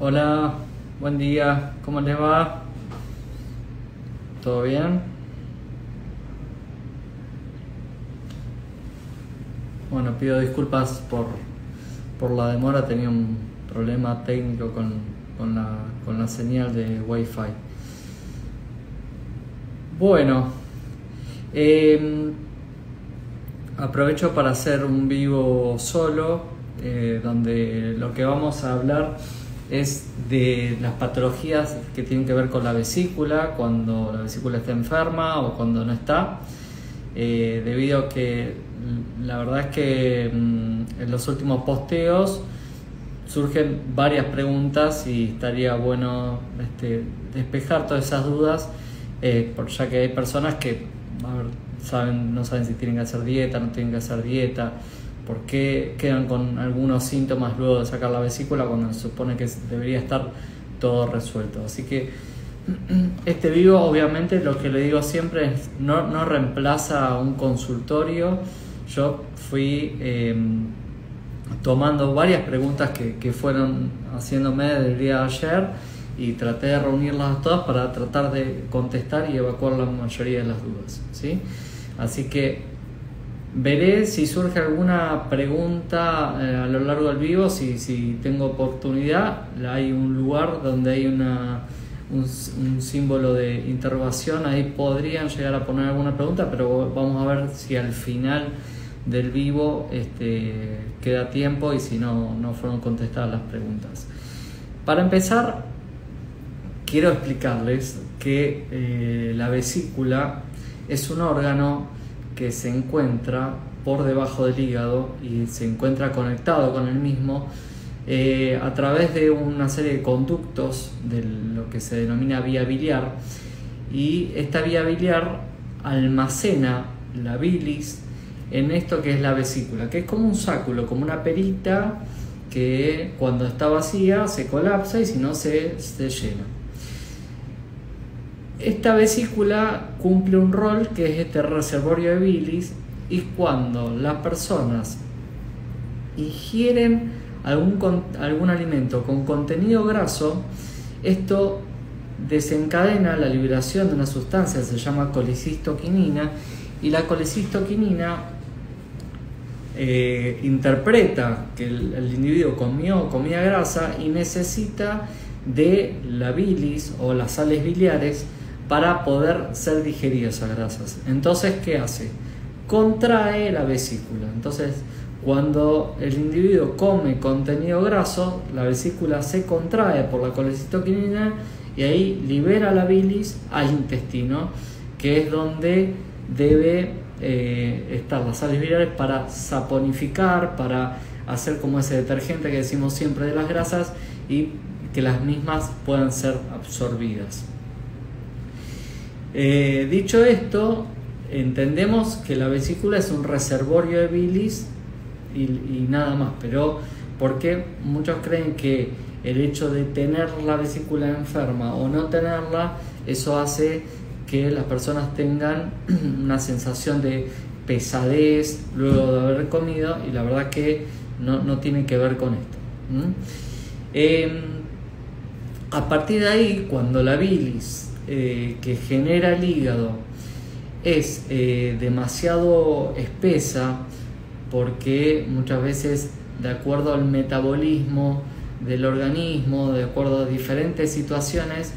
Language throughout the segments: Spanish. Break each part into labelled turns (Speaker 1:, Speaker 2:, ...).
Speaker 1: Hola, buen día, ¿cómo les va? ¿Todo bien? Bueno, pido disculpas por la demora, tenía un problema técnico con la señal de Wi-Fi. Bueno, aprovecho para hacer un vivo solo, donde lo que vamos a hablar es de las patologías que tienen que ver con la vesícula, cuando la vesícula está enferma o cuando no está, debido a que la verdad es que en los últimos posteos surgen varias preguntas y estaría bueno despejar todas esas dudas, ya que hay personas que no saben si tienen que hacer dieta, no tienen que hacer dieta, por qué quedan con algunos síntomas luego de sacar la vesícula cuando se supone que debería estar todo resuelto. Así que este vivo, obviamente, lo que le digo siempre es no reemplaza a un consultorio. Yo fui tomando varias preguntas que fueron haciéndome del día de ayer y traté de reunirlas todas para tratar de contestar y evacuar la mayoría de las dudas, ¿sí? Así que veré si surge alguna pregunta a lo largo del vivo, si tengo oportunidad. Hay un lugar donde hay un símbolo de interrogación, ahí podrían llegar a poner alguna pregunta, pero vamos a ver si al final del vivo queda tiempo y si no fueron contestadas las preguntas. Para empezar, quiero explicarles que la vesícula es un órgano que se encuentra por debajo del hígado y se encuentra conectado con el mismo a través de una serie de conductos de lo que se denomina vía biliar, y esta vía biliar almacena la bilis en esto que es la vesícula, que es como un sáculo, como una perita que cuando está vacía se colapsa y si no se llena. Esta vesícula cumple un rol que es este reservorio de bilis, y cuando las personas ingieren algún alimento con contenido graso, esto desencadena la liberación de una sustancia que se llama colecistoquinina, y la colecistoquinina interpreta que el individuo comía grasa y necesita de la bilis o las sales biliares para poder ser digeridas esas grasas. Entonces, ¿qué hace? Contrae la vesícula. Entonces, cuando el individuo come contenido graso, la vesícula se contrae por la colecistoquinina y ahí libera la bilis al intestino, que es donde debe estar las sales biliares para saponificar, para hacer como ese detergente que decimos siempre de las grasas y que las mismas puedan ser absorbidas. Dicho esto, entendemos que la vesícula es un reservorio de bilis y nada más, pero porque muchos creen que el hecho de tener la vesícula enferma o no tenerla, eso hace que las personas tengan una sensación de pesadez luego de haber comido, y la verdad que no tiene que ver con esto. A partir de ahí, cuando la bilis que genera el hígado es demasiado espesa, porque muchas veces, de acuerdo al metabolismo del organismo, de acuerdo a diferentes situaciones,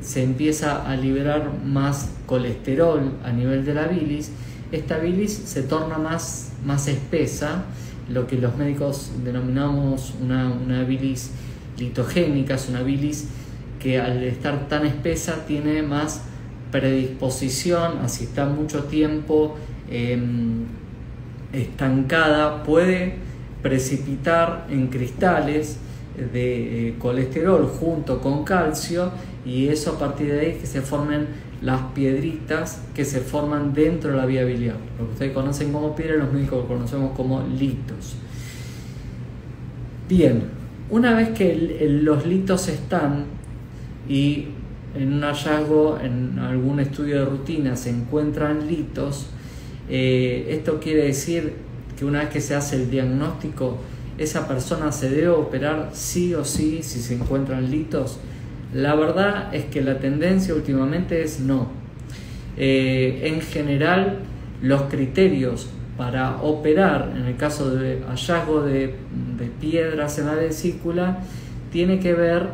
Speaker 1: se empieza a liberar más colesterol a nivel de la bilis. Esta bilis se torna más espesa, lo que los médicos denominamos una bilis litogénica. Es una bilis que al estar tan espesa tiene más predisposición a, si está mucho tiempo estancada, puede precipitar en cristales de colesterol junto con calcio, y eso a partir de ahí que se formen las piedritas que se forman dentro de la vía biliar, lo que ustedes conocen como piedra, los médicos lo conocemos como litos. Bien, una vez que los litos están y en un hallazgo, en algún estudio de rutina se encuentran litos, esto quiere decir que una vez que se hace el diagnóstico esa persona se debe operar sí o sí si se encuentran litos. La verdad es que la tendencia últimamente es no. En general, los criterios para operar en el caso de hallazgo de piedras en la vesícula tiene que ver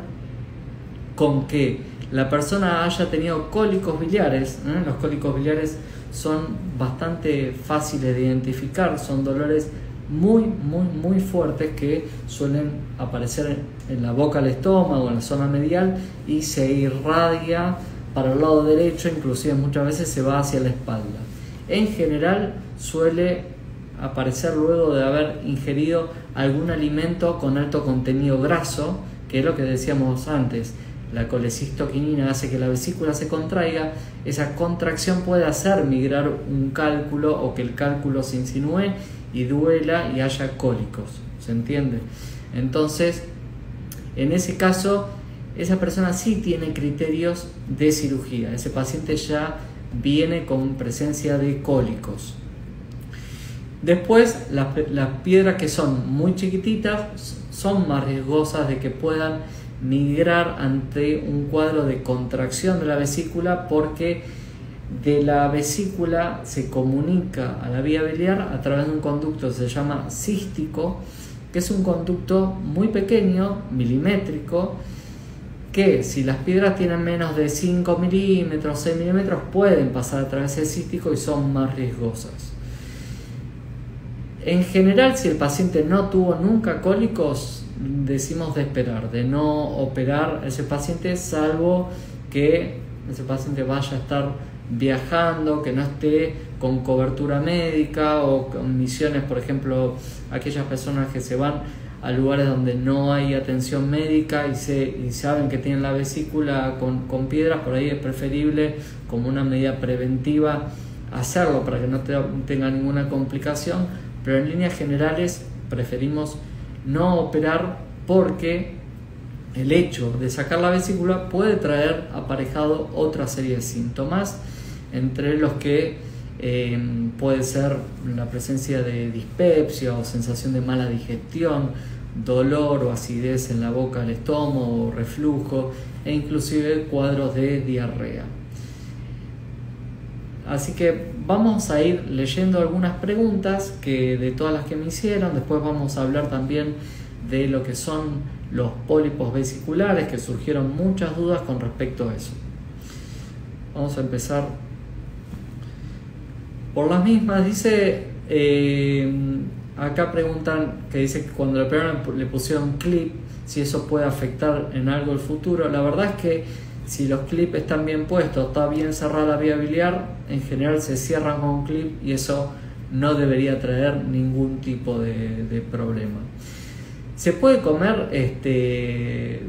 Speaker 1: con que la persona haya tenido cólicos biliares. Los cólicos biliares son bastante fáciles de identificar, son dolores muy fuertes que suelen aparecer en la boca del estómago, en la zona medial, y se irradia para el lado derecho, inclusive muchas veces se va hacia la espalda. En general suele aparecer luego de haber ingerido algún alimento con alto contenido graso, que es lo que decíamos antes. La colecistoquinina hace que la vesícula se contraiga. Esa contracción puede hacer migrar un cálculo o que el cálculo se insinúe y duela y haya cólicos, ¿se entiende? Entonces, en ese caso, esa persona sí tiene criterios de cirugía. Ese paciente ya viene con presencia de cólicos. Después, las piedras que son muy chiquititas son más riesgosas de que puedan migrar ante un cuadro de contracción de la vesícula, porque de la vesícula se comunica a la vía biliar a través de un conducto que se llama cístico, que es un conducto muy pequeño, milimétrico, que si las piedras tienen menos de 5 milímetros, 6 milímetros, pueden pasar a través del cístico y son más riesgosas. En general, si el paciente no tuvo nunca cólicos, decimos de esperar, de no operar a ese paciente, salvo que ese paciente vaya a estar viajando, que no esté con cobertura médica o con misiones, por ejemplo, aquellas personas que se van a lugares donde no hay atención médica y saben que tienen la vesícula con piedras. Por ahí es preferible, como una medida preventiva, hacerlo para que no tenga ninguna complicación, pero en líneas generales preferimos no operar, porque el hecho de sacar la vesícula puede traer aparejado otra serie de síntomas, entre los que puede ser la presencia de dispepsia o sensación de mala digestión, dolor o acidez en la boca del estómago, o reflujo, e inclusive cuadros de diarrea. Así que vamos a ir leyendo algunas preguntas de todas las que me hicieron. Después vamos a hablar también de lo que son los pólipos vesiculares, que surgieron muchas dudas con respecto a eso. Vamos a empezar por las mismas. Dice, acá preguntan, que dice que cuando le operaron le pusieron clip, si eso puede afectar en algo el futuro. La verdad es que si los clips están bien puestos, está bien cerrada la vía biliar, en general se cierran con un clip y eso no debería traer ningún tipo de problema. ¿Se puede comer,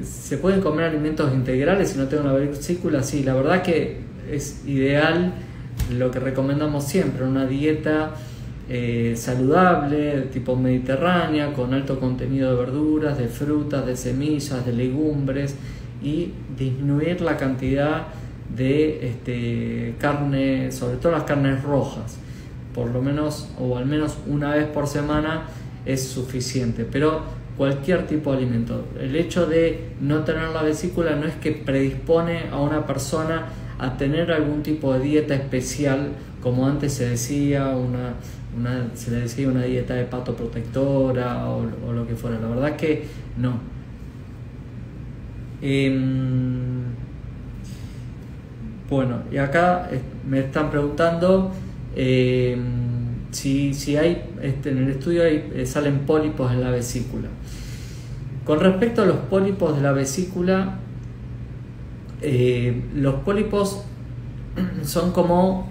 Speaker 1: se pueden comer alimentos integrales si no tengo una vesícula? Sí, la verdad que es ideal, lo que recomendamos siempre, una dieta saludable, de tipo mediterránea, con alto contenido de verduras, de frutas, de semillas, de legumbres, y disminuir la cantidad de carne, sobre todo las carnes rojas, por lo menos, o al menos una vez por semana es suficiente. Pero cualquier tipo de alimento, el hecho de no tener la vesícula no es que predispone a una persona a tener algún tipo de dieta especial, como antes se decía, se le decía una dieta hepatoprotectora o lo que fuera. La verdad que no. Bueno, y acá me están preguntando si hay, en el estudio salen pólipos en la vesícula. Con respecto a los pólipos de la vesícula, los pólipos son como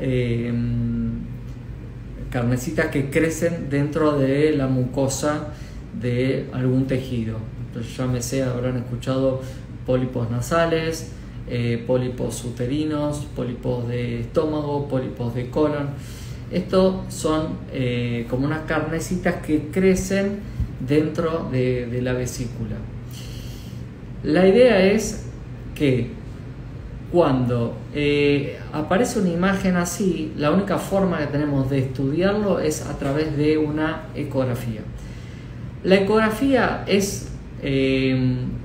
Speaker 1: carnecitas que crecen dentro de la mucosa de algún tejido. Entonces, llámese, habrán escuchado pólipos nasales, pólipos uterinos, pólipos de estómago, pólipos de colon. Estos son como unas carnecitas que crecen dentro de la vesícula. La idea es que cuando aparece una imagen así, la única forma que tenemos de estudiarlo es a través de una ecografía. La ecografía es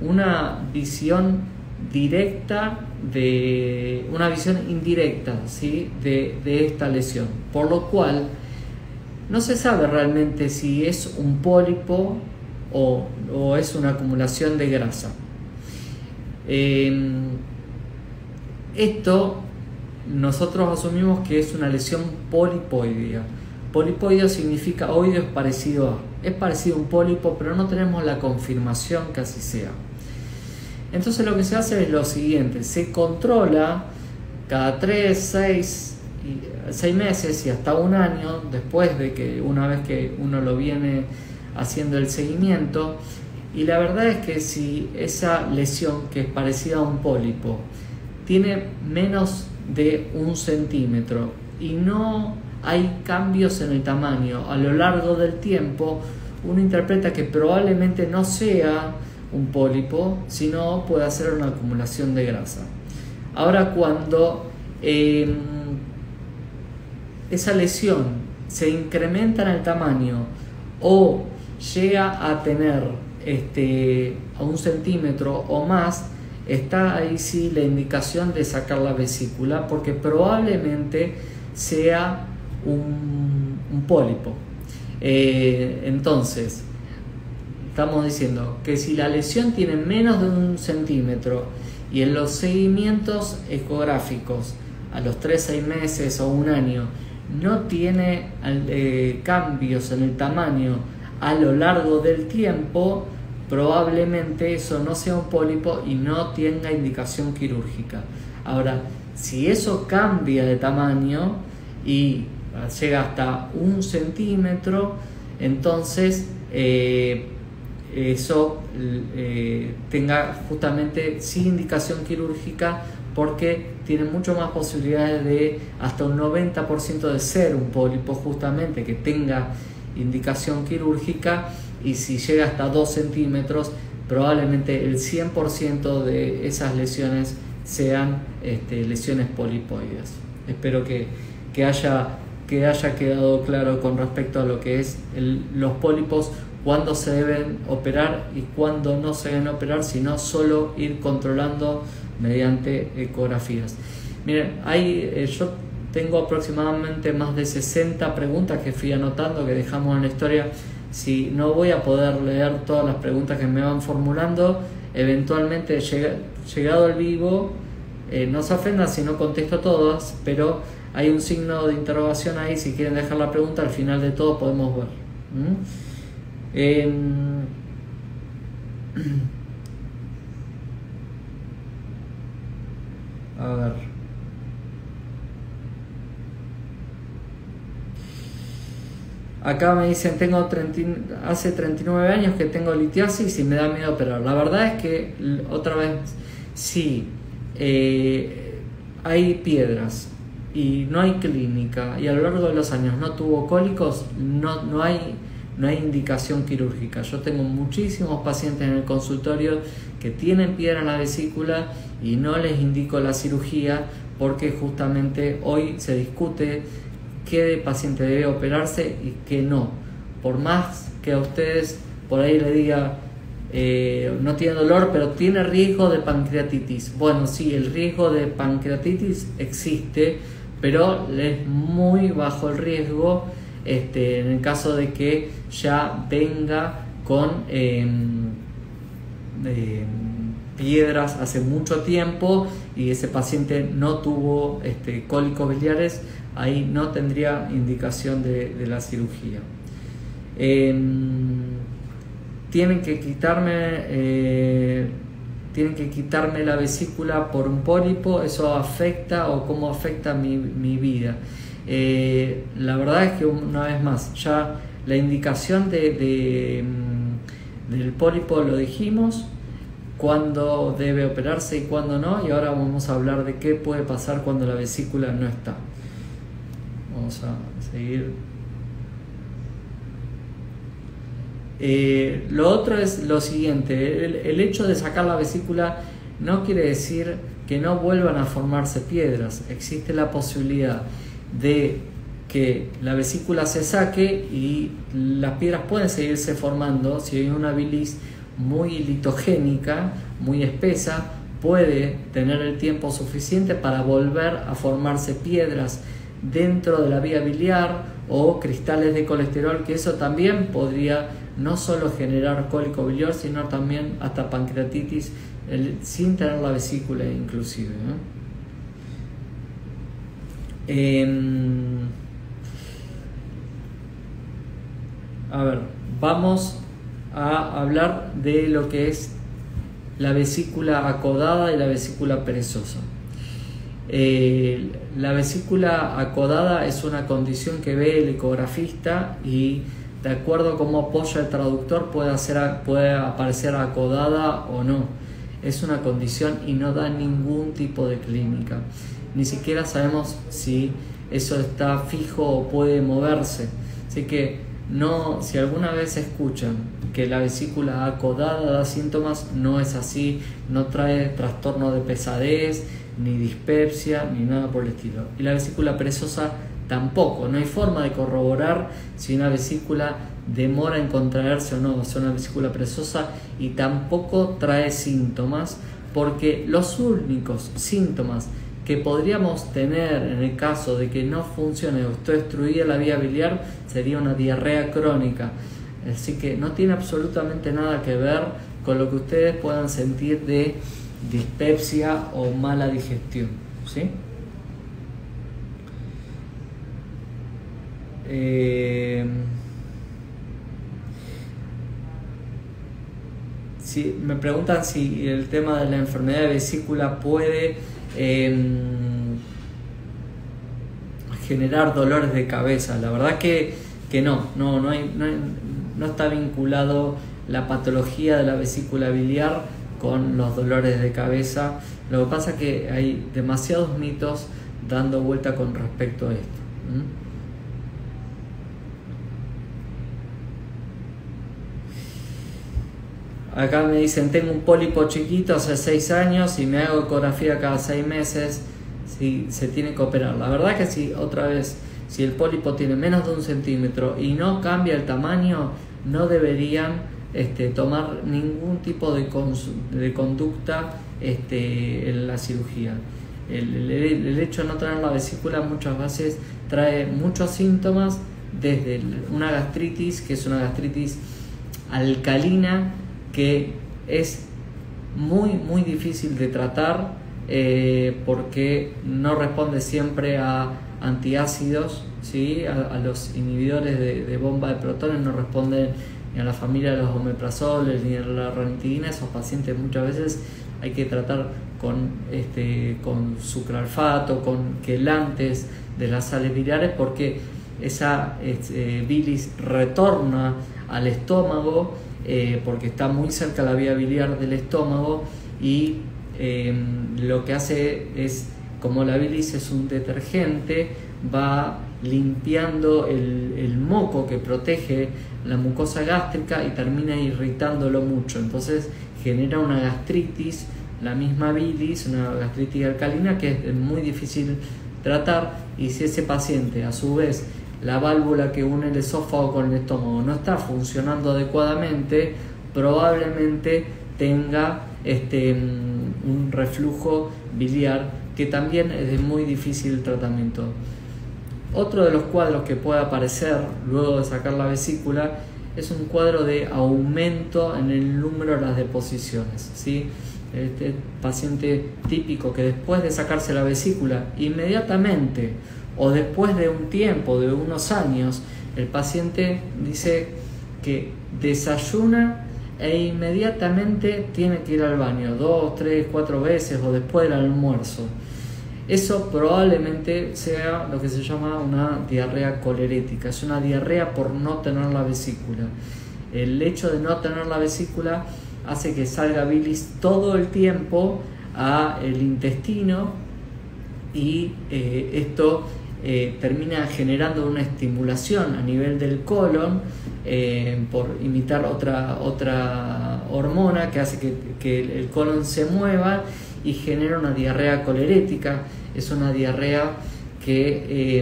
Speaker 1: una visión directa una visión indirecta, ¿sí? de esta lesión, por lo cual no se sabe realmente si es un pólipo o es una acumulación de grasa. Esto nosotros asumimos que es una lesión polipoidea. Polipoideo significa, oideo es parecido a un pólipo, pero no tenemos la confirmación que así sea. Entonces lo que se hace es lo siguiente: se controla cada 3, 6 meses y hasta un año, después de que una vez que uno lo viene haciendo el seguimiento, y la verdad es que si esa lesión, que es parecida a un pólipo, tiene menos de 1 centímetro y no hay cambios en el tamaño a lo largo del tiempo, uno interpreta que probablemente no sea un pólipo, sino puede ser una acumulación de grasa. Ahora, cuando esa lesión se incrementa en el tamaño o llega a tener a 1 centímetro o más, está ahí sí la indicación de sacar la vesícula, porque probablemente sea un pólipo. Entonces, estamos diciendo que si la lesión tiene menos de 1 centímetro y en los seguimientos ecográficos a los 3, 6 meses o un año no tiene cambios en el tamaño a lo largo del tiempo, probablemente eso no sea un pólipo y no tenga indicación quirúrgica. Ahora, si eso cambia de tamaño y llega hasta 1 centímetro, entonces eso tenga justamente sí indicación quirúrgica, porque tiene mucho más posibilidades de hasta un 90% de ser un pólipo, justamente que tenga indicación quirúrgica. Y si llega hasta 2 centímetros, probablemente el 100% de esas lesiones sean lesiones polipoides. Espero que haya quedado claro con respecto a lo que es los pólipos, cuándo se deben operar y cuándo no se deben operar, sino solo ir controlando mediante ecografías. Miren, yo tengo aproximadamente más de 60 preguntas que fui anotando, que dejamos en la historia. Si no voy a poder leer todas las preguntas que me van formulando, eventualmente llegado el vivo, no se ofendan si no contesto todas, pero hay un signo de interrogación ahí. Si quieren dejar la pregunta, al final de todo podemos ver. A ver. Acá me dicen, hace 39 años que tengo litiasis y me da miedo operar. La verdad es que, otra vez, sí, hay piedras y no hay clínica, y a lo largo de los años no tuvo cólicos, no hay indicación quirúrgica. Yo tengo muchísimos pacientes en el consultorio que tienen piedra en la vesícula y no les indico la cirugía, porque justamente hoy se discute qué paciente debe operarse y qué no. Por más que a ustedes por ahí le diga no tiene dolor, pero tiene riesgo de pancreatitis. Bueno, sí, el riesgo de pancreatitis existe, pero es muy bajo el riesgo en el caso de que ya venga con piedras hace mucho tiempo y ese paciente no tuvo cólicos biliares. Ahí no tendría indicación de la cirugía. Tienen que quitarme la vesícula por un pólipo. ¿Eso afecta o cómo afecta mi vida? La verdad es que, una vez más, ya la indicación del pólipo lo dijimos, cuándo debe operarse y cuándo no, y ahora vamos a hablar de qué puede pasar cuando la vesícula no está. Vamos a seguir. Lo otro es lo siguiente: el hecho de sacar la vesícula no quiere decir que no vuelvan a formarse piedras. Existe la posibilidad de que la vesícula se saque y las piedras pueden seguirse formando. Si hay una bilis muy litogénica, muy espesa, puede tener el tiempo suficiente para volver a formarse piedras dentro de la vía biliar o cristales de colesterol, que eso también podría no solo generar cólico biliar, sino también hasta pancreatitis sin tener la vesícula inclusive, ¿no? A ver, vamos a hablar de lo que es la vesícula acodada y la vesícula perezosa. La vesícula acodada es una condición que ve el ecografista y de acuerdo a cómo apoya el traductor puede aparecer acodada o no. Es una condición y no da ningún tipo de clínica. Ni siquiera sabemos si eso está fijo o puede moverse. Así que no, si alguna vez escuchan que la vesícula acodada da síntomas, no es así, no trae trastorno de pesadez, ni dispepsia, ni nada por el estilo. Y la vesícula perezosa tampoco, no hay forma de corroborar si una vesícula demora en contraerse o no, es una vesícula perezosa, y tampoco trae síntomas, porque los únicos síntomas que podríamos tener en el caso de que no funcione o esté destruida la vía biliar sería una diarrea crónica. Así que no tiene absolutamente nada que ver con lo que ustedes puedan sentir de dispepsia o mala digestión, ¿sí? Si me preguntan si el tema de la enfermedad de vesícula puede generar dolores de cabeza, la verdad que no está vinculado la patología de la vesícula biliar con los dolores de cabeza. Lo que pasa es que hay demasiados mitos dando vuelta con respecto a esto. Acá me dicen, tengo un pólipo chiquito hace 6 años y me hago ecografía cada 6 meses, si se tiene que operar. La verdad que si el pólipo tiene menos de 1 centímetro y no cambia el tamaño, no deberían tomar ningún tipo de conducta en la cirugía. El hecho de no tener la vesícula muchas veces trae muchos síntomas, desde una gastritis, que es una gastritis alcalina, que es muy difícil de tratar porque no responde siempre a antiácidos, ¿sí? A los inhibidores de bomba de protones no responden ni a la familia de los omeprazoles ni a la ranitidina. Esos pacientes muchas veces hay que tratar con sucralfato, con quelantes de las sales biliares, porque esa bilis retorna al estómago porque está muy cerca la vía biliar del estómago, y lo que hace es, como la bilis es un detergente, va limpiando el moco que protege la mucosa gástrica y termina irritándolo mucho. Entonces genera una gastritis, la misma bilis, una gastritis alcalina, que es muy difícil tratar. Y si ese paciente, a su vez, la válvula que une el esófago con el estómago no está funcionando adecuadamente, probablemente tenga un reflujo biliar, que también es de muy difícil tratamiento. Otro de los cuadros que puede aparecer luego de sacar la vesícula es un cuadro de aumento en el número de las deposiciones, ¿sí? Este paciente típico que después de sacarse la vesícula, inmediatamente o después de un tiempo, de unos años, el paciente dice que desayuna e inmediatamente tiene que ir al baño 2, 3, 4 veces, o después del almuerzo. Eso probablemente sea lo que se llama una diarrea colerética. Es una diarrea por no tener la vesícula. El hecho de no tener la vesícula hace que salga bilis todo el tiempo al intestino, y esto termina generando una estimulación a nivel del colon por imitar otra hormona que hace que el colon se mueva y genera una diarrea colerética. Es una diarrea que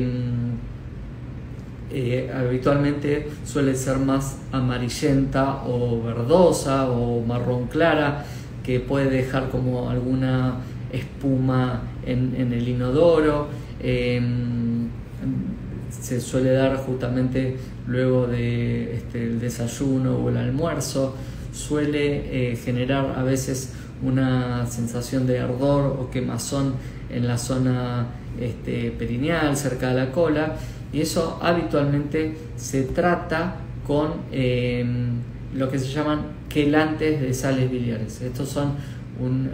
Speaker 1: habitualmente suele ser más amarillenta o verdosa o marrón clara, que puede dejar como alguna espuma en el inodoro. Se suele dar justamente luego de el desayuno o el almuerzo. Suele generar a veces una sensación de ardor o quemazón en la zona perineal, cerca de la cola, y eso habitualmente se trata con lo que se llaman quelantes de sales biliares. Estos son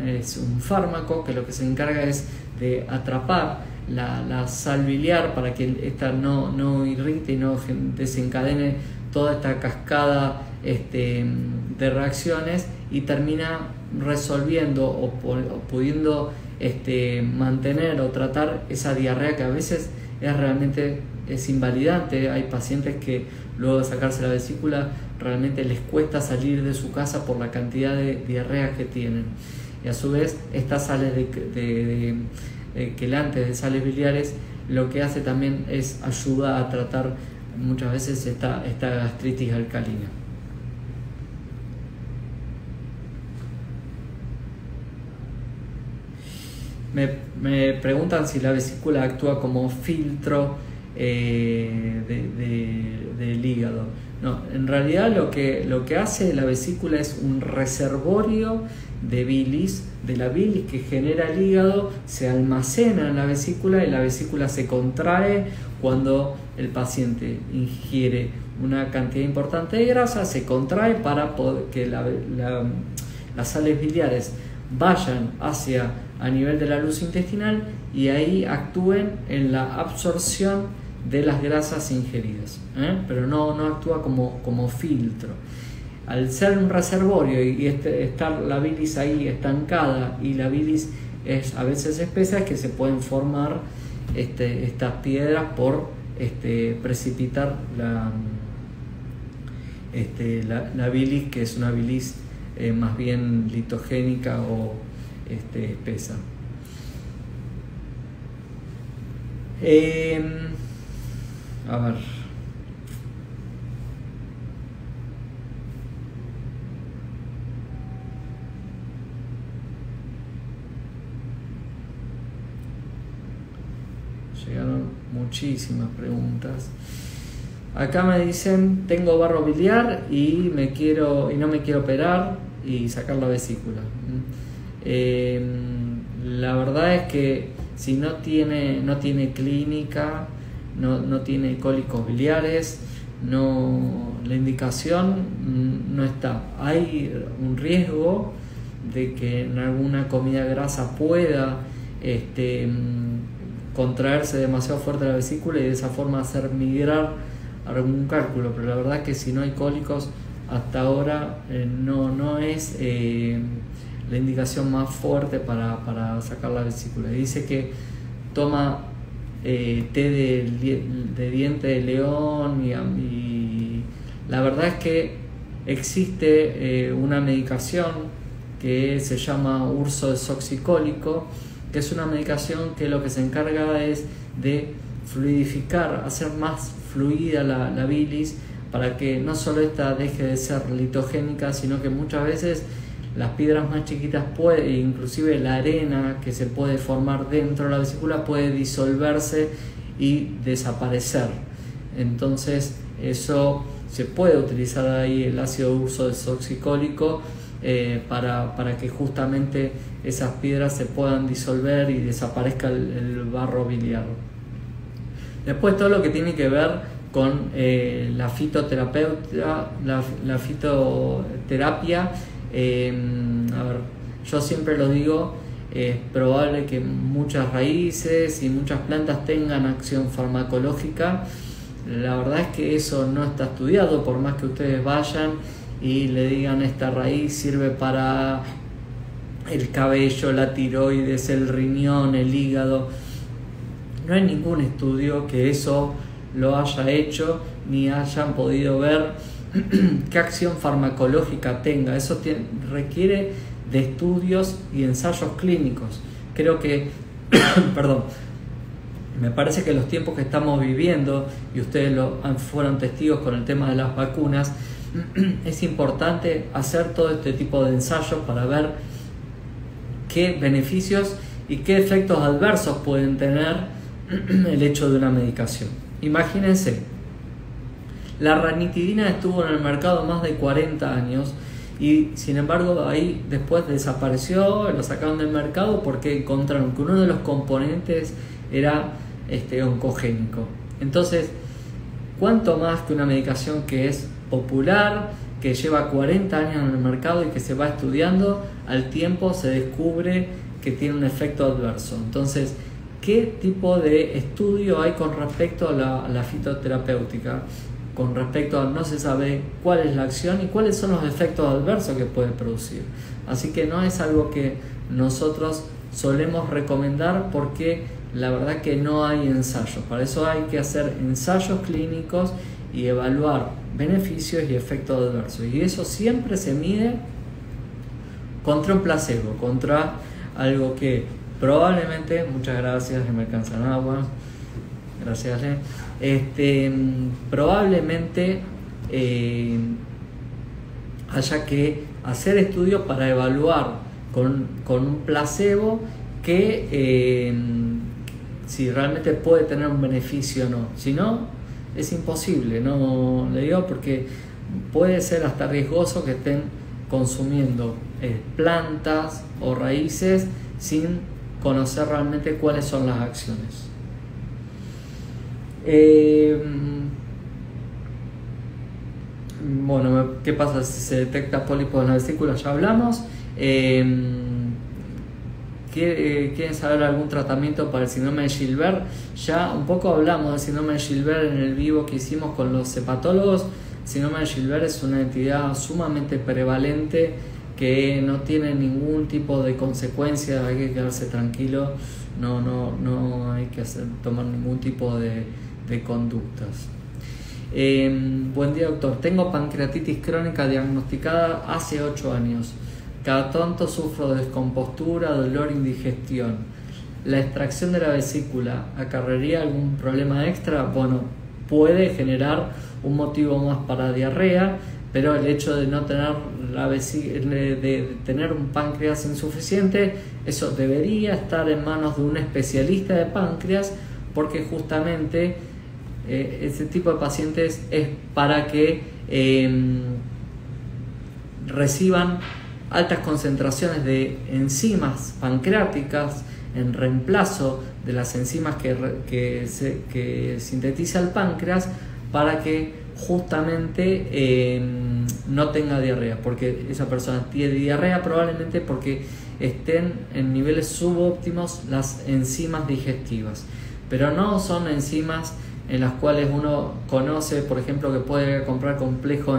Speaker 1: es un fármaco que lo que se encarga es de atrapar la sal biliar para que esta no irrite y no desencadene toda esta cascada de reacciones, y termina resolviendo o pudiendo mantener o tratar esa diarrea que a veces es realmente invalidante. Hay pacientes que luego de sacarse la vesícula realmente les cuesta salir de su casa por la cantidad de diarrea que tienen, y a su vez estas sales de quelantes de sales biliares lo que hace también es ayuda a tratar muchas veces esta gastritis alcalina. Me preguntan si la vesícula actúa como filtro del hígado. No, en realidad lo que hace la vesícula es un reservorio de bilis, de la bilis que genera el hígado, se almacena en la vesícula, y la vesícula se contrae cuando el paciente ingiere una cantidad importante de grasa, se contrae para que las sales biliares vayan a nivel de la luz intestinal y ahí actúen en la absorción de las grasas ingeridas, pero no actúa como filtro. Al ser un reservorio y estar la bilis ahí estancada, y la bilis es a veces espesa, es que se pueden formar estas piedras por precipitar la bilis, que es una bilis más bien litogénica o espesa. A ver. Llegaron muchísimas preguntas. Acá me dicen: tengo barro biliar y no me quiero operar y sacar la vesícula. La verdad es que si no tiene clínica, no tiene cólicos biliares, la indicación no está. Hay un riesgo de que en alguna comida grasa pueda contraerse demasiado fuerte la vesícula y de esa forma hacer migrar algún cálculo, pero la verdad es que si no hay cólicos hasta ahora no es la indicación más fuerte para sacar la vesícula. Dice que toma té de diente de león, y la verdad es que existe una medicación que se llama urso desoxicólico, que es una medicación que lo que se encarga es de fluidificar, hacer más fluida la bilis, para que no solo esta deje de ser litogénica, sino que muchas veces las piedras más chiquitas inclusive la arena que se puede formar dentro de la vesícula, puede disolverse y desaparecer. Entonces eso se puede utilizar ahí el ácido urso desoxicólico para que justamente esas piedras se puedan disolver y desaparezca el barro biliar. Después todo lo que tiene que ver con la fitoterapia, a ver, yo siempre lo digo, es probable que muchas raíces y muchas plantas tengan acción farmacológica. La verdad es que eso no está estudiado, por más que ustedes vayan y le digan esta raíz sirve para el cabello, la tiroides, el riñón, el hígado. No hay ningún estudio que eso lo haya hecho, ni hayan podido ver qué acción farmacológica tenga. Eso requiere de estudios y ensayos clínicos. Creo que Me parece que los tiempos que estamos viviendo, y ustedes fueron testigos con el tema de las vacunas, es importante hacer todo este tipo de ensayos para ver qué beneficios y qué efectos adversos pueden tener el hecho de una medicación. Imagínense, la ranitidina estuvo en el mercado más de 40 años y sin embargo ahí después desapareció, lo sacaron del mercado porque encontraron que uno de los componentes era oncogénico. Entonces, ¿cuánto más que una medicación que es popular, que lleva 40 años en el mercado y que se va estudiando, al tiempo se descubre que tiene un efecto adverso? Entonces, ¿qué tipo de estudio hay con respecto a la fitoterapéutica? Con respecto a no se sabe cuál es la acción y cuáles son los efectos adversos que puede producir. Así que no es algo que nosotros solemos recomendar porque la verdad que no hay ensayos. Para eso hay que hacer ensayos clínicos y evaluar beneficios y efectos adversos. Y eso siempre se mide contra un placebo, contra algo que probablemente, muchas gracias, me alcanzan agua, gracias, probablemente haya que hacer estudios para evaluar con un placebo que si realmente puede tener un beneficio o no. Si no, es imposible, no le digo, porque puede ser hasta riesgoso que estén consumiendo plantas o raíces sin conocer realmente cuáles son las acciones. Bueno, ¿qué pasa si se detecta pólipos en la vesícula? Ya hablamos. ¿Quieren saber algún tratamiento para el síndrome de Gilbert? Ya un poco hablamos del síndrome de Gilbert en el vivo que hicimos con los hepatólogos. El síndrome de Gilbert es una entidad sumamente prevalente que no tiene ningún tipo de consecuencia, hay que quedarse tranquilo, no hay que tomar ningún tipo de conductas. Buen día, doctor. Tengo pancreatitis crónica diagnosticada hace 8 años. Cada tanto sufro de descompostura, dolor, indigestión. ¿La extracción de la vesícula acarrearía algún problema extra? Bueno, puede generar un motivo más para diarrea, pero el hecho de no tener de tener un páncreas insuficiente, eso debería estar en manos de un especialista de páncreas, porque justamente ese tipo de pacientes es para que reciban altas concentraciones de enzimas pancreáticas en reemplazo de las enzimas que sintetiza el páncreas, para que justamente no tenga diarrea, porque esa persona tiene diarrea probablemente porque estén en niveles subóptimos las enzimas digestivas, pero no son enzimas en las cuales uno conoce, por ejemplo, que puede comprar complejo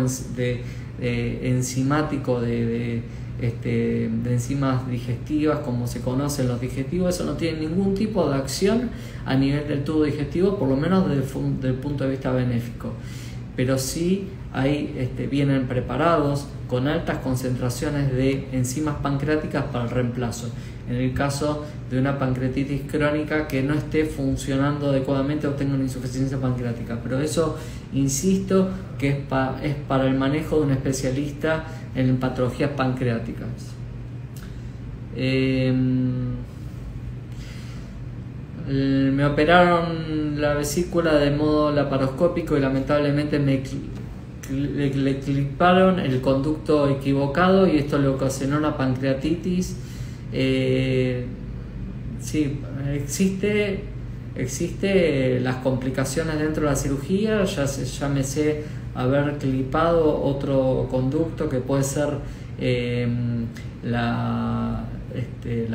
Speaker 1: enzimático de enzimas digestivas, como se conocen los digestivos. Eso no tiene ningún tipo de acción a nivel del tubo digestivo, por lo menos desde el punto de vista benéfico, pero sí vienen preparados con altas concentraciones de enzimas pancreáticas para el reemplazo en el caso de una pancreatitis crónica que no esté funcionando adecuadamente o tenga una insuficiencia pancreática. Pero eso, insisto, que es para el manejo de un especialista en patologías pancreáticas. Me operaron la vesícula de modo laparoscópico y lamentablemente le cliparon el conducto equivocado y esto le ocasionó una pancreatitis. Sí, existe las complicaciones dentro de la cirugía. Ya me sé haber clipado otro conducto que puede ser la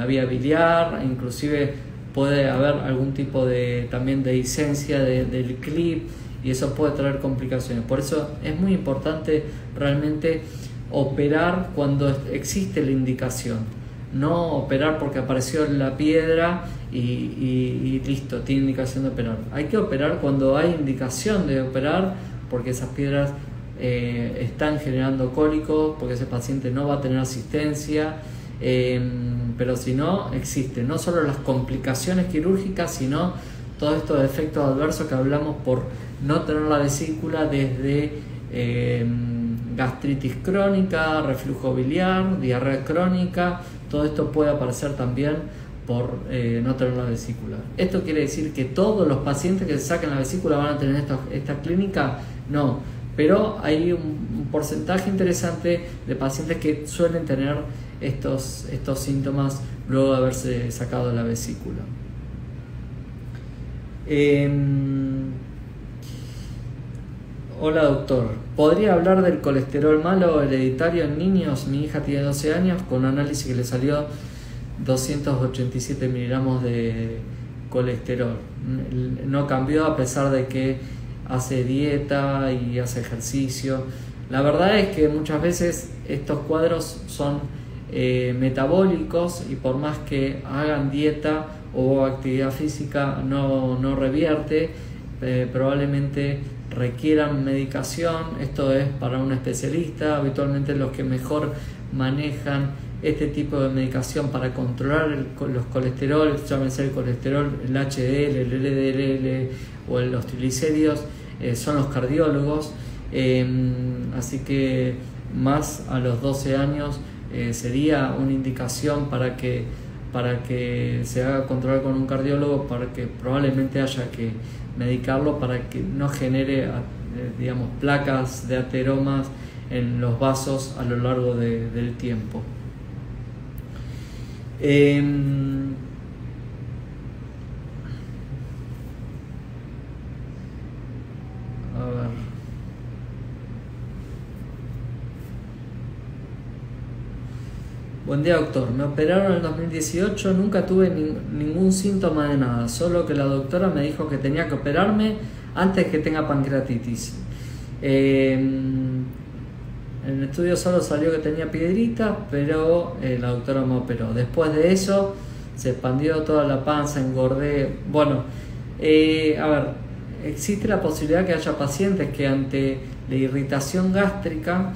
Speaker 1: vía biliar, inclusive puede haber algún tipo también de licencia del clip, y eso puede traer complicaciones. Por eso es muy importante realmente operar cuando existe la indicación, no operar porque apareció la piedra y listo, tiene indicación de operar. Hay que operar cuando hay indicación de operar, porque esas piedras están generando cólicos, porque ese paciente no va a tener asistencia. Pero si no, existen no solo las complicaciones quirúrgicas, sino todos estos efectos adversos que hablamos por no tener la vesícula, desde gastritis crónica, reflujo biliar, diarrea crónica. Todo esto puede aparecer también por no tener la vesícula. ¿Esto quiere decir que todos los pacientes que se saquen la vesícula van a tener esta clínica? No, pero hay un porcentaje interesante de pacientes que suelen tener estos síntomas luego de haberse sacado la vesícula. Hola doctor, ¿podría hablar del colesterol malo hereditario en niños? Mi hija tiene 12 años con un análisis que le salió 287 miligramos de colesterol. No cambió a pesar de que hace dieta y hace ejercicio. La verdad es que muchas veces estos cuadros son metabólicos, y por más que hagan dieta o actividad física no revierte. Probablemente requieran medicación. Esto es para un especialista. Habitualmente los que mejor manejan este tipo de medicación para controlar los colesteroles, llámense el colesterol, el HDL, el LDL o los triglicéridos, son los cardiólogos. Así que más a los 12 años sería una indicación para que se haga controlar con un cardiólogo, para que probablemente haya que medicarlo para que no genere placas de ateromas en los vasos a lo largo del tiempo. A ver. Buen día doctor, me operaron en el 2018, nunca tuve ningún síntoma de nada, solo que la doctora me dijo que tenía que operarme antes que tenga pancreatitis. En el estudio solo salió que tenía piedritas, pero la doctora me operó. Después de eso se expandió toda la panza, engordé. Bueno, a ver, existe la posibilidad que haya pacientes que ante la irritación gástrica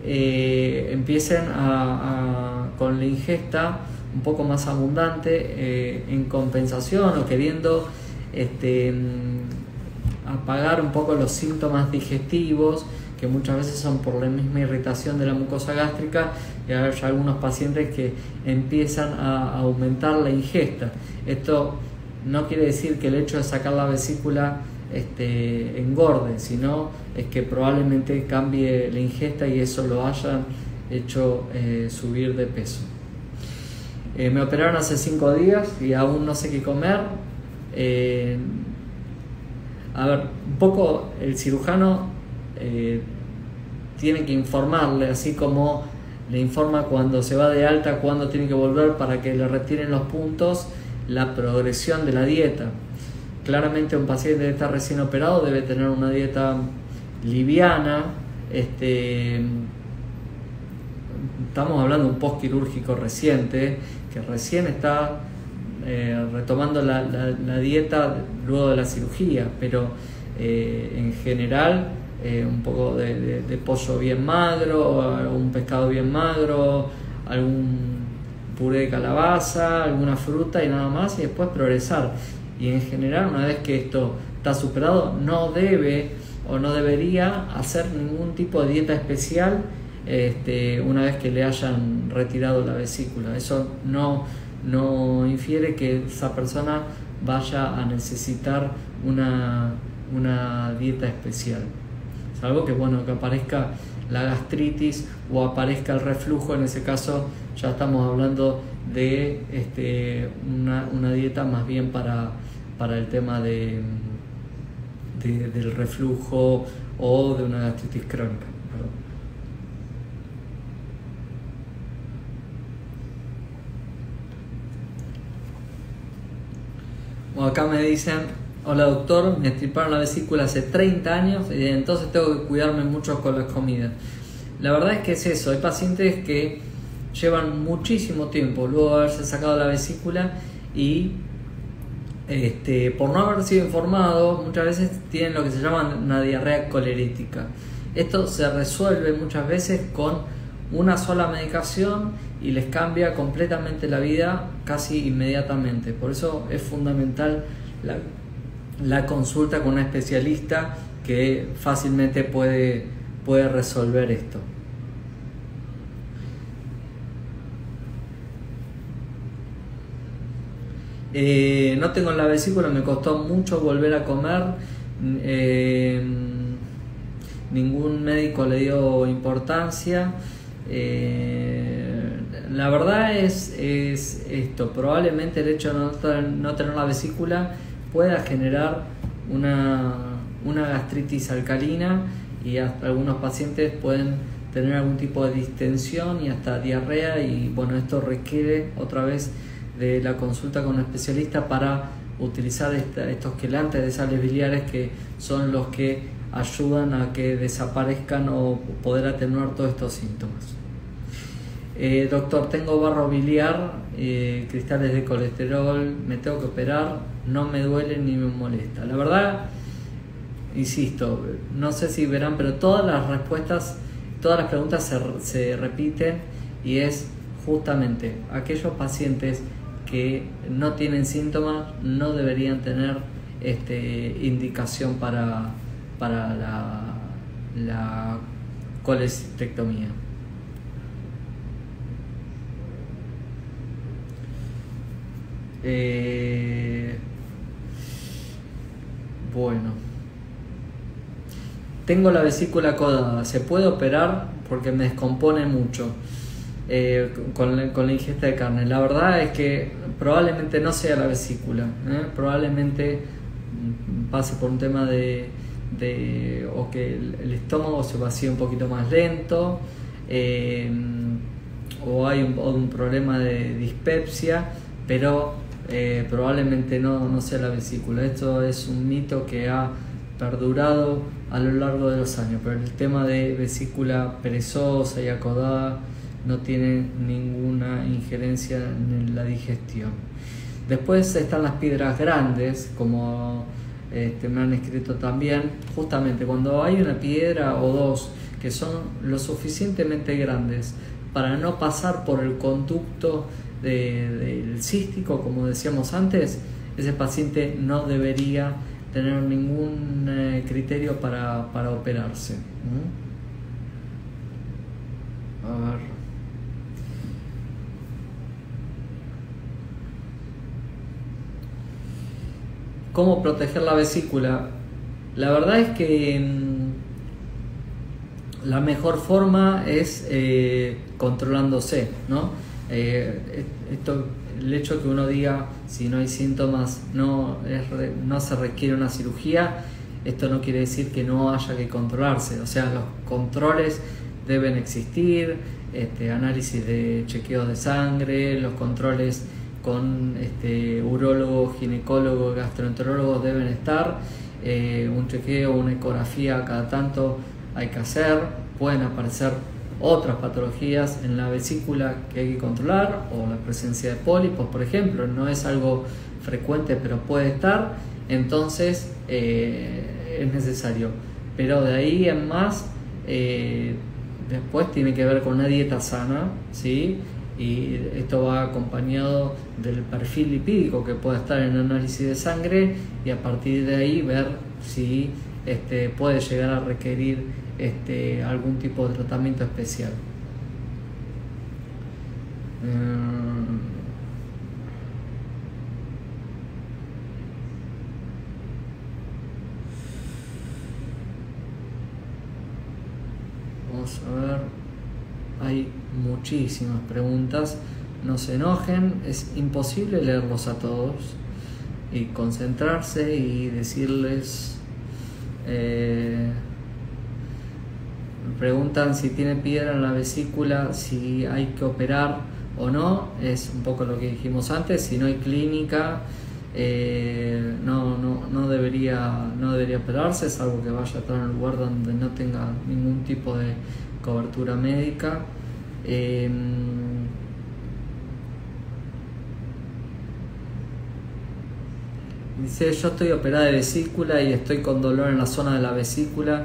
Speaker 1: empiecen con la ingesta un poco más abundante, en compensación o queriendo apagar un poco los síntomas digestivos, que muchas veces son por la misma irritación de la mucosa gástrica, y hay algunos pacientes que empiezan a aumentar la ingesta. Esto no quiere decir que el hecho de sacar la vesícula engorde, sino es que probablemente cambie la ingesta y eso lo hayan hecho subir de peso. Me operaron hace 5 días y aún no sé qué comer. A ver, un poco el cirujano tiene que informarle, así como le informa cuando se va de alta, cuando tiene que volver para que le retiren los puntos, la progresión de la dieta. Claramente un paciente que está recién operado debe tener una dieta liviana. Estamos hablando de un postquirúrgico reciente, que recién está retomando la dieta luego de la cirugía, pero en general un poco de pollo bien magro, un pescado bien magro, algún puré de calabaza, alguna fruta y nada más, y después progresar. Y en general, una vez que esto está superado, no debe o no debería hacer ningún tipo de dieta especial una vez que le hayan retirado la vesícula. Eso no infiere que esa persona vaya a necesitar una dieta especial, salvo que que aparezca la gastritis o aparezca el reflujo. En ese caso ya estamos hablando de una dieta más bien para el tema del reflujo o de una gastritis crónica. Bueno, acá me dicen: hola doctor, me extirparon la vesícula hace 30 años y entonces tengo que cuidarme mucho con las comidas. La verdad es que es eso, hay pacientes que llevan muchísimo tiempo luego de haberse sacado la vesícula y por no haber sido informados muchas veces tienen lo que se llama una diarrea colerítica. Esto se resuelve muchas veces con una sola medicación y les cambia completamente la vida casi inmediatamente. Por eso es fundamental la consulta con un especialista que fácilmente puede resolver esto. No tengo en la vesícula, me costó mucho volver a comer, ningún médico le dio importancia. La verdad es esto, probablemente el hecho de no tener la vesícula pueda generar una gastritis alcalina, y hasta algunos pacientes pueden tener algún tipo de distensión y hasta diarrea, y bueno, esto requiere otra vez de la consulta con un especialista para utilizar estos quelantes de sales biliares, que son los que ayudan a que desaparezcan o poder atenuar todos estos síntomas. Doctor, tengo barro biliar, cristales de colesterol, me tengo que operar, no me duele ni me molesta. La verdad, insisto, no sé si verán, pero todas las respuestas, todas las preguntas se repiten, y es justamente aquellos pacientes que no tienen síntomas no deberían tener indicación para la colecistectomía. Bueno, tengo la vesícula acodada, ¿se puede operar? Porque me descompone mucho con la ingesta de carne. La verdad es que probablemente no sea la vesícula, probablemente pase por un tema o que el estómago se vacíe un poquito más lento, o hay un problema de dispepsia, pero probablemente no sea la vesícula. Esto es un mito que ha perdurado a lo largo de los años, pero el tema de vesícula perezosa y acodada no tiene ninguna injerencia en la digestión. Después están las piedras grandes, como me han escrito también. Justamente cuando hay una piedra o dos que son lo suficientemente grandes para no pasar por el conducto del cístico, como decíamos antes, ese paciente no debería tener ningún criterio para operarse. A ver. ¿Cómo proteger la vesícula? La verdad es que la mejor forma es controlándose, ¿no? El hecho de que uno diga si no hay síntomas no se requiere una cirugía, esto no quiere decir que no haya que controlarse. O sea, los controles deben existir, análisis de chequeo de sangre, los controles con urólogo, ginecólogo, gastroenterólogo deben estar, un chequeo, una ecografía cada tanto hay que hacer. Pueden aparecer otras patologías en la vesícula que hay que controlar, o la presencia de pólipos, por ejemplo, no es algo frecuente pero puede estar, entonces es necesario. Pero de ahí en más, después tiene que ver con una dieta sana, ¿sí? Y esto va acompañado del perfil lipídico que puede estar en el análisis de sangre, y a partir de ahí ver si puede llegar a requerir algún tipo de tratamiento especial. Vamos a ver, hay muchísimas preguntas, no se enojen, es imposible leerlos a todos y concentrarse y decirles. Preguntan si tiene piedra en la vesícula, si hay que operar o no. Es un poco lo que dijimos antes: si no hay clínica, no debería operarse, salvo que vaya a estar en un lugar donde no tenga ningún tipo de cobertura médica. Dice: yo estoy operada de vesícula y estoy con dolor en la zona de la vesícula.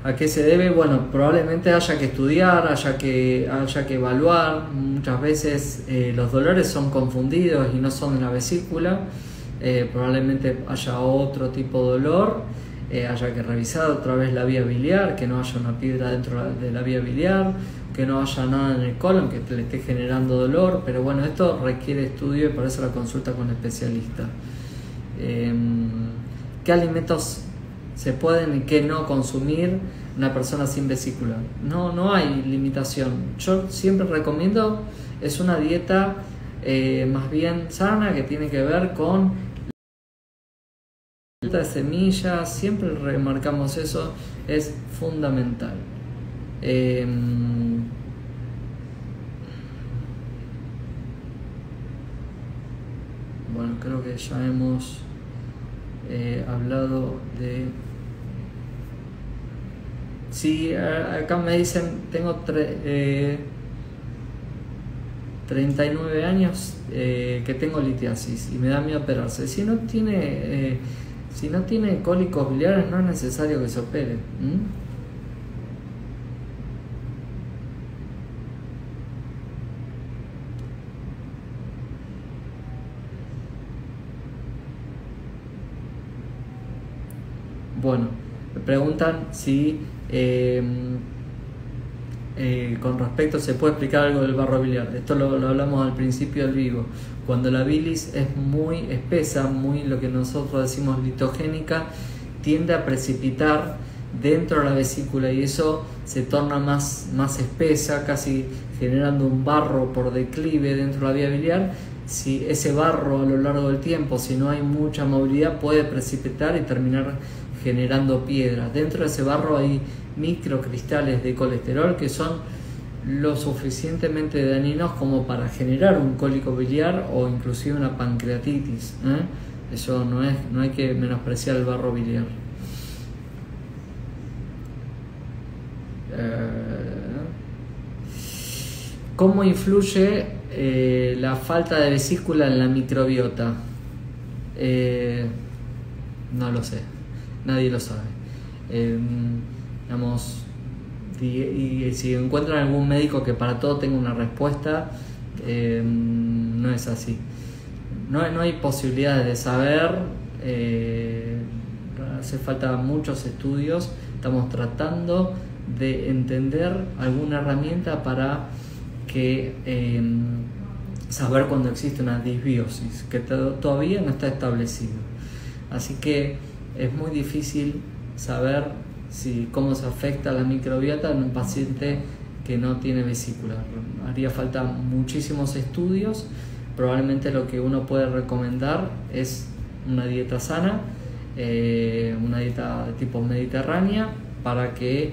Speaker 1: ¿A qué se debe? Bueno, probablemente haya que estudiar, haya que evaluar. Muchas veces los dolores son confundidos y no son en la vesícula. probablemente haya otro tipo de dolor, haya que revisar otra vez la vía biliar, que no haya una piedra dentro de la vía biliar, que no haya nada en el colon que le esté generando dolor, pero bueno, esto requiere estudio y por eso la consulta con el especialista. ¿Qué alimentos se pueden y qué no consumir una persona sin vesícula? No hay limitación. Yo siempre recomiendo, es una dieta más bien sana, que tiene que ver con la dieta de semillas, siempre remarcamos eso, es fundamental. Bueno, creo que ya hemos hablado de... Sí, acá me dicen, tengo 39 años que tengo litiasis y me da miedo operarse. Si no tiene cólicos biliares, no es necesario que se opere. Bueno, me preguntan si con respecto se puede explicar algo del barro biliar. Esto lo hablamos al principio del vivo. Cuando la bilis es muy espesa, muy lo que nosotros decimos litogénica, tiende a precipitar dentro de la vesícula y eso se torna más espesa, casi generando un barro por declive dentro de la vía biliar. Si ese barro a lo largo del tiempo, si no hay mucha movilidad, puede precipitar y terminar generando piedras. Dentro de ese barro hay microcristales de colesterol que son lo suficientemente dañinos como para generar un cólico biliar o inclusive una pancreatitis. Eso no hay que menospreciar el barro biliar. ¿Cómo influye la falta de vesícula en la microbiota? No lo sé, nadie lo sabe. Y si encuentran algún médico que para todo tenga una respuesta, no es así. No hay posibilidades de saber, hace falta muchos estudios. Estamos tratando de entender alguna herramienta para que saber cuando existe una disbiosis, que todavía no está establecido. Así que es muy difícil saber cómo se afecta la microbiota en un paciente que no tiene vesícula. Haría falta muchísimos estudios. Probablemente lo que uno puede recomendar es una dieta sana, una dieta de tipo mediterránea, para que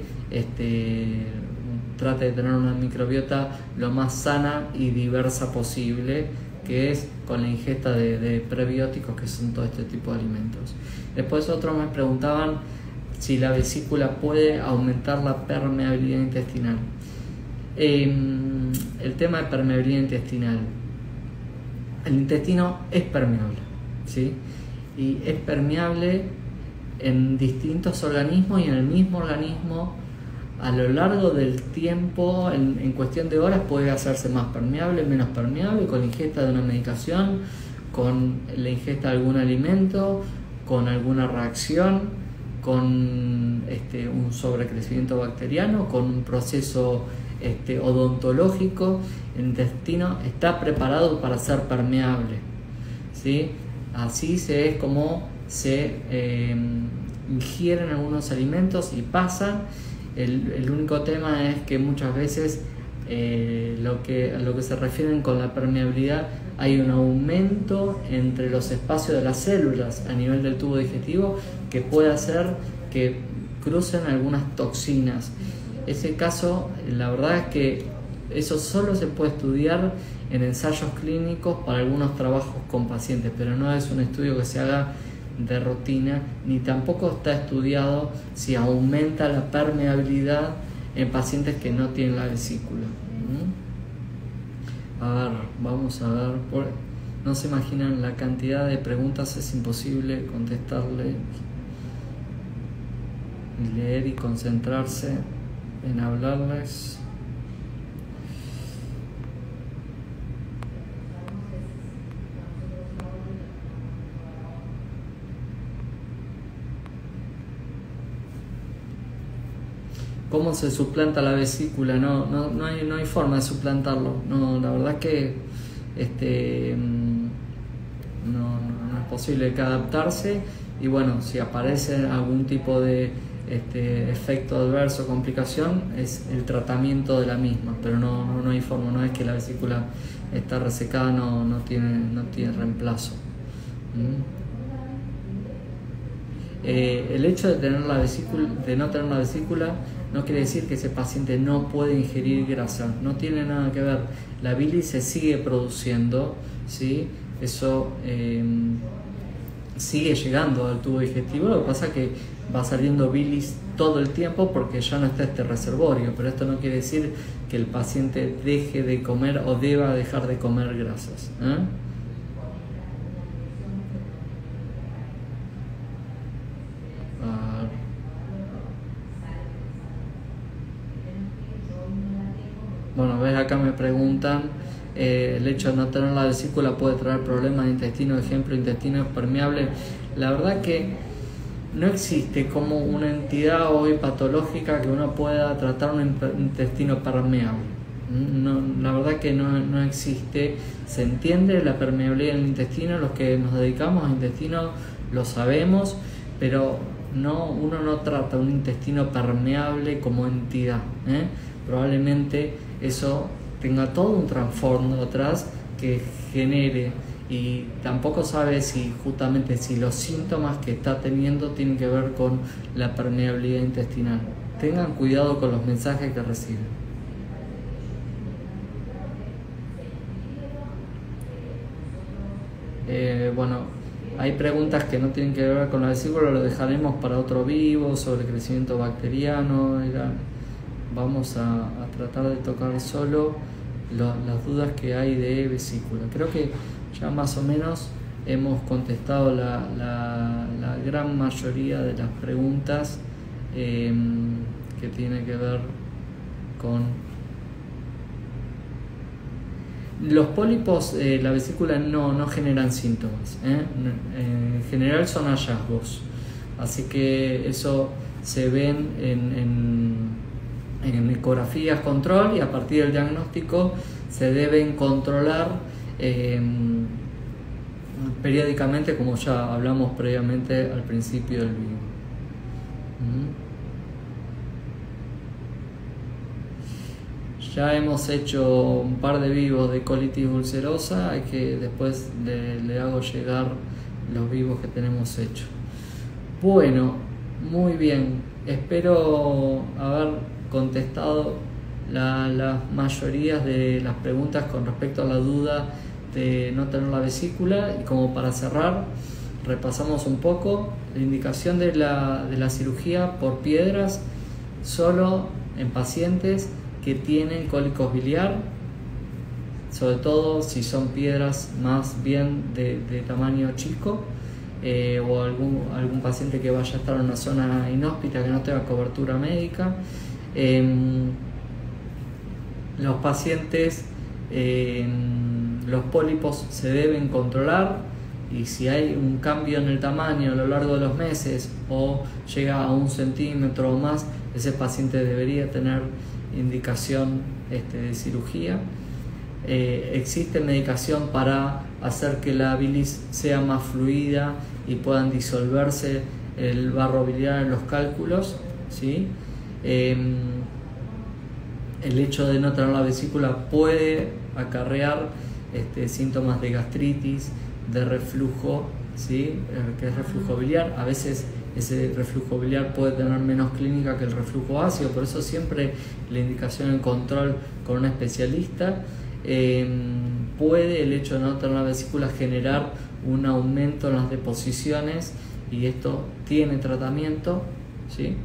Speaker 1: trate de tener una microbiota lo más sana y diversa posible, que es con la ingesta de prebióticos, que son todo este tipo de alimentos. Después otros me preguntaban si la vesícula puede aumentar la permeabilidad intestinal. El tema de permeabilidad intestinal. El intestino es permeable, ¿sí? Y es permeable en distintos organismos y en el mismo organismo a lo largo del tiempo, en cuestión de horas, puede hacerse más permeable, menos permeable, con la ingesta de una medicación, con la ingesta de algún alimento, con alguna reacción, con un sobrecrecimiento bacteriano, con un proceso odontológico. El intestino está preparado para ser permeable, ¿sí? Así es como se ingieren algunos alimentos y pasan. El único tema es que muchas veces a lo que se refieren con la permeabilidad, hay un aumento entre los espacios de las células a nivel del tubo digestivo que puede hacer que crucen algunas toxinas. Ese caso, la verdad es que eso solo se puede estudiar en ensayos clínicos para algunos trabajos con pacientes, pero no es un estudio que se haga de rutina, ni tampoco está estudiado si aumenta la permeabilidad en pacientes que no tienen la vesícula. A ver, vamos a ver. No se imaginan la cantidad de preguntas, es imposible contestarle, leer y concentrarse en hablarles. ¿Cómo se suplanta la vesícula? No hay forma de suplantarlo. No, la verdad que no es posible que adaptarse. Y bueno, si aparece algún tipo de efecto adverso o complicación, es el tratamiento de la misma, pero no hay forma. No es que la vesícula está resecada, no tiene reemplazo. El hecho de no tener la vesícula no quiere decir que ese paciente no puede ingerir grasa, no tiene nada que ver. La bilis se sigue produciendo, ¿sí? Eso sigue llegando al tubo digestivo. Lo que pasa es que va saliendo bilis todo el tiempo porque ya no está este reservorio, pero esto no quiere decir que el paciente deje de comer o deba dejar de comer grasas, ¿eh? Bueno, ves, acá me preguntan, el hecho de no tener la vesícula puede traer problemas de intestino, ejemplo, intestino permeable. La verdad que no existe como una entidad hoy patológica que uno pueda tratar un intestino permeable. La verdad que no existe. Se entiende la permeabilidad del intestino, los que nos dedicamos al intestino lo sabemos, pero uno no trata un intestino permeable como entidad, ¿eh? Probablemente eso tenga todo un trasfondo atrás que genere, y tampoco sabe si justamente si los síntomas que está teniendo tienen que ver con la permeabilidad intestinal. Tengan cuidado con los mensajes que reciben. Bueno, hay preguntas que no tienen que ver con la vesícula, lo dejaremos para otro vivo sobre crecimiento bacteriano. Vamos a tratar de tocar solo las dudas que hay de vesícula. Creo que ya más o menos hemos contestado la gran mayoría de las preguntas que tiene que ver con los pólipos. La vesícula no generan síntomas, ¿eh? En general son hallazgos, así que eso se ven en ecografías control, y a partir del diagnóstico se deben controlar periódicamente, como ya hablamos previamente al principio del vivo. Ya hemos hecho un par de vivos de colitis ulcerosa, hay que después le hago llegar los vivos que tenemos hechos. Bueno, muy bien, espero haber contestado las mayorías de las preguntas con respecto a la duda de no tener la vesícula. Y como para cerrar, repasamos un poco la indicación de la cirugía por piedras solo en pacientes que tienen cólicos biliar, sobre todo si son piedras más bien de tamaño chico, o algún paciente que vaya a estar en una zona inhóspita que no tenga cobertura médica. Los pacientes, los pólipos se deben controlar, y si hay un cambio en el tamaño a lo largo de los meses o llega a 1 centímetro o más, ese paciente debería tener indicación de cirugía. Existe medicación para hacer que la bilis sea más fluida y puedan disolverse el barro biliar en los cálculos, ¿sí? El hecho de no tener la vesícula puede acarrear síntomas de gastritis, de reflujo, ¿sí? Que es reflujo biliar. A veces ese reflujo biliar puede tener menos clínica que el reflujo ácido, por eso siempre la indicación en control con un especialista. Puede el hecho de no tener la vesícula generar un aumento en las deposiciones, y esto tiene tratamiento, ¿sí?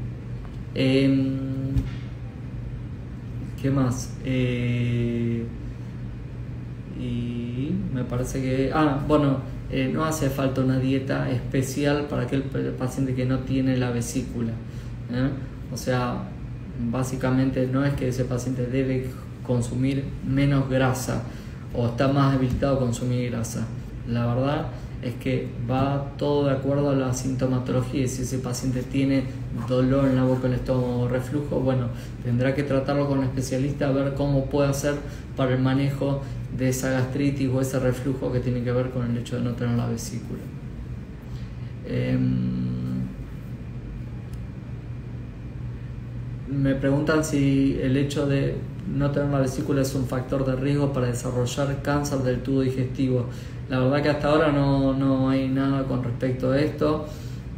Speaker 1: ¿Qué más? Y me parece que... no hace falta una dieta especial para aquel paciente que no tiene la vesícula, ¿eh? O sea, básicamente no es que ese paciente debe consumir menos grasa o está más habilitado a consumir grasa. La verdad es que va todo de acuerdo a la sintomatología, y si ese paciente tiene dolor en la boca del estómago o reflujo, bueno, tendrá que tratarlo con un especialista a ver cómo puede hacer para el manejo de esa gastritis o ese reflujo que tiene que ver con el hecho de no tener la vesícula. Me preguntan si el hecho de no tener la vesícula es un factor de riesgo para desarrollar cáncer del tubo digestivo. La verdad que hasta ahora no hay nada con respecto a esto,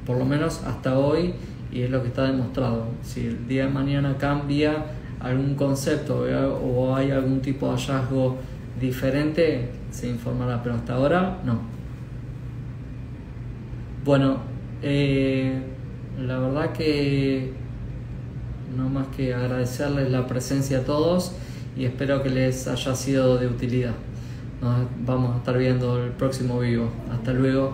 Speaker 1: por lo menos hasta hoy, y es lo que está demostrado. Si el día de mañana cambia algún concepto o hay algún tipo de hallazgo diferente, se informará, pero hasta ahora no. Bueno, la verdad que no más que agradecerles la presencia a todos y espero que les haya sido de utilidad. Nos vamos a estar viendo el próximo vivo. Hasta luego.